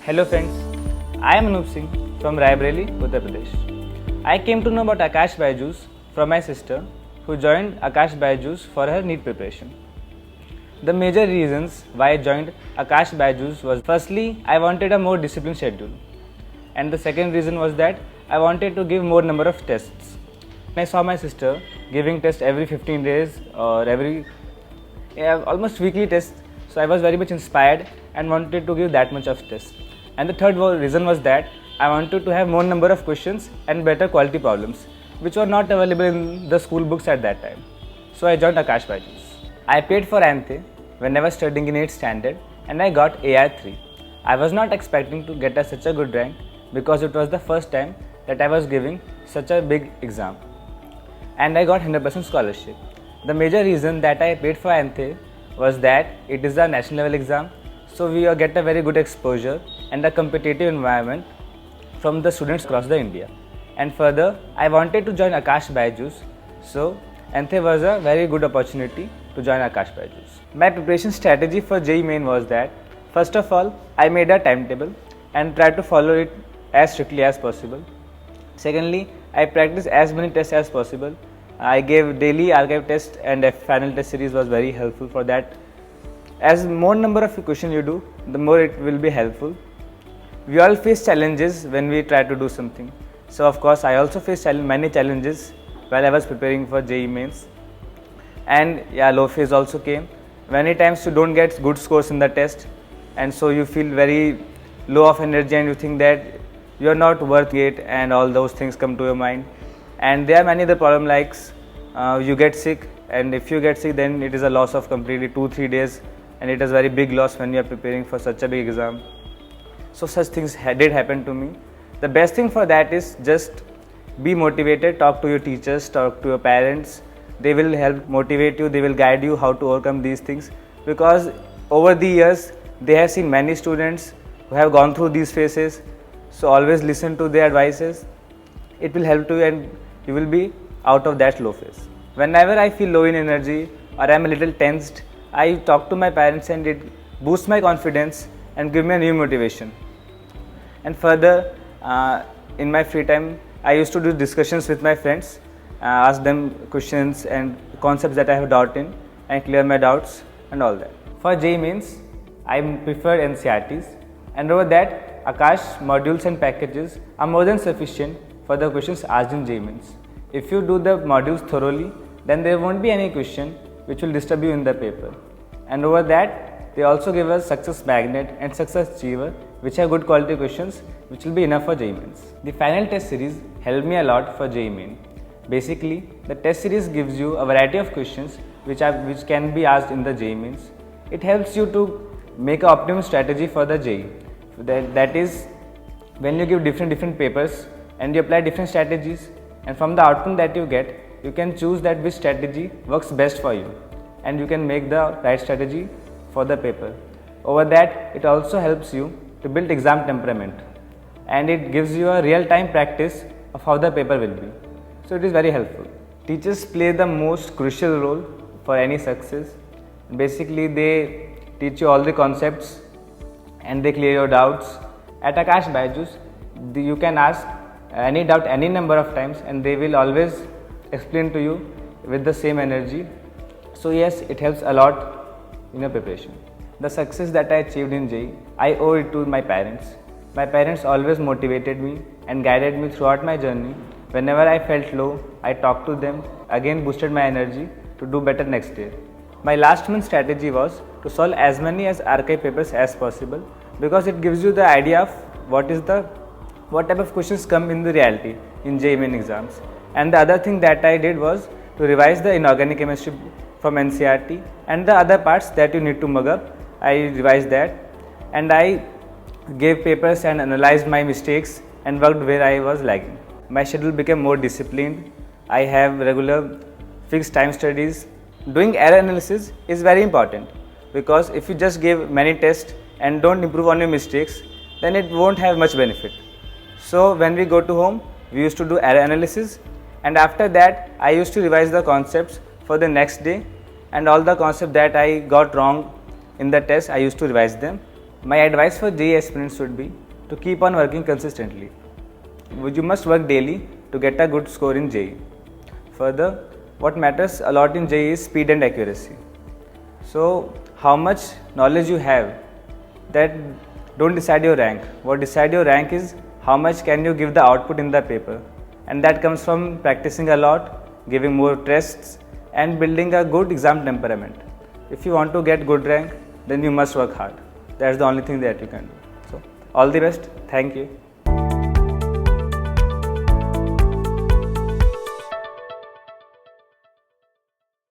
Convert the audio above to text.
Hello friends, I am Anup Singh from Raebareli, Uttar Pradesh. I came to know about Akash Byju's from my sister who joined Akash Byju's for her NEET preparation. The major reasons why I joined Akash Byju's was firstly, I wanted a more disciplined schedule. And the second reason was that I wanted to give more number of tests. I saw my sister giving tests every 15 days or almost weekly tests. So I was very much inspired and wanted to give that much of tests. And the third reason was that I wanted to have more number of questions and better quality problems, which were not available in the school books at that time. So I joined Akash Byju's. I paid for ANTHE when I was studying in 8th standard and I got AR3. I was not expecting to get such a good rank because it was the first time that I was giving such a big exam. And I got 100% scholarship. The major reason that I paid for ANTHE was that it is a national level exam, so we get a very good exposure and a competitive environment from the students across the India. And further, I wanted to join Akash Byju's, so ANTHE was a very good opportunity to join Akash Byju's. My preparation strategy for JEE Main was that, first of all, I made a timetable and tried to follow it as strictly as possible. Secondly, I practiced as many tests as possible. I gave daily archive test and a final test series was very helpful for that. As more number of questions you do, the more it will be helpful. We all face challenges when we try to do something. So of course, I also faced many challenges while I was preparing for JEE Mains. And yeah, low phase also came. Many times you don't get good scores in the test, and so you feel very low of energy and you think that you are not worth it, and all those things come to your mind. And there are many other problems like you get sick, and if you get sick then it is a loss of completely 2-3 days, and it is very big loss when you are preparing for such a big exam. So such things did happen to me. The best thing for that is just be motivated, talk to your teachers, talk to your parents. They will help motivate you, they will guide you how to overcome these things, because over the years they have seen many students who have gone through these phases. So always listen to their advices. It will help you and you will be out of that low phase. Whenever I feel low in energy or I am a little tensed, I talk to my parents and it boosts my confidence and give me a new motivation. And further, in my free time, I used to do discussions with my friends, ask them questions and concepts that I have doubt in, and clear my doubts and all that. For JEE Mains, I prefer NCERTs, and over that, Akash modules and packages are more than sufficient for the questions asked in JEE Mains. If you do the modules thoroughly, then there won't be any question which will disturb you in the paper. And over that, they also give us Success Magnet and Success Achiever, which are good quality questions which will be enough for JEE Mains. The final test series helped me a lot for JEE Main. Basically, the test series gives you a variety of questions which can be asked in the JEE Mains. It helps you to make an optimum strategy for the JEE. That is, when you give different papers and you apply different strategies, and from the outcome that you get, you can choose that which strategy works best for you, and you can make the right strategy for the paper. Over that, it also helps you to build exam temperament, and it gives you a real-time practice of how the paper will be. So it is very helpful. Teachers play the most crucial role for any success. Basically, they teach you all the concepts and they clear your doubts. At Akash Byju's, you can ask any doubt any number of times and they will always explain to you with the same energy. So yes, it helps a lot in your preparation. The success that I achieved in JEE, I owe it to my parents. My parents always motivated me and guided me throughout my journey. Whenever I felt low, I talked to them, again boosted my energy to do better next day. My last month strategy was to solve as many archive papers as possible, because it gives you the idea of what type of questions come in the reality in JEE Main exams. And the other thing that I did was to revise the inorganic chemistry from NCERT, and the other parts that you need to mug up, I revised that, and I gave papers and analyzed my mistakes and worked where I was lagging. My schedule became more disciplined. I have regular fixed time studies. Doing error analysis is very important, because if you just give many tests and don't improve on your mistakes, then it won't have much benefit. So when we go to home, we used to do error analysis, and after that I used to revise the concepts for the next day, and all the concepts that I got wrong in the test I used to revise them, My advice for JEE aspirants would be to keep on working consistently. You must work daily to get a good score in JEE. Further, what matters a lot in JEE is speed and accuracy. So, how much knowledge you have, that don't decide your rank. What decide your rank is how much can you give the output in the paper, and that comes from practicing a lot, giving more tests, and building a good exam temperament. If you want to get good rank, then you must work hard. That's the only thing that you can do. So, all the best. Thank you.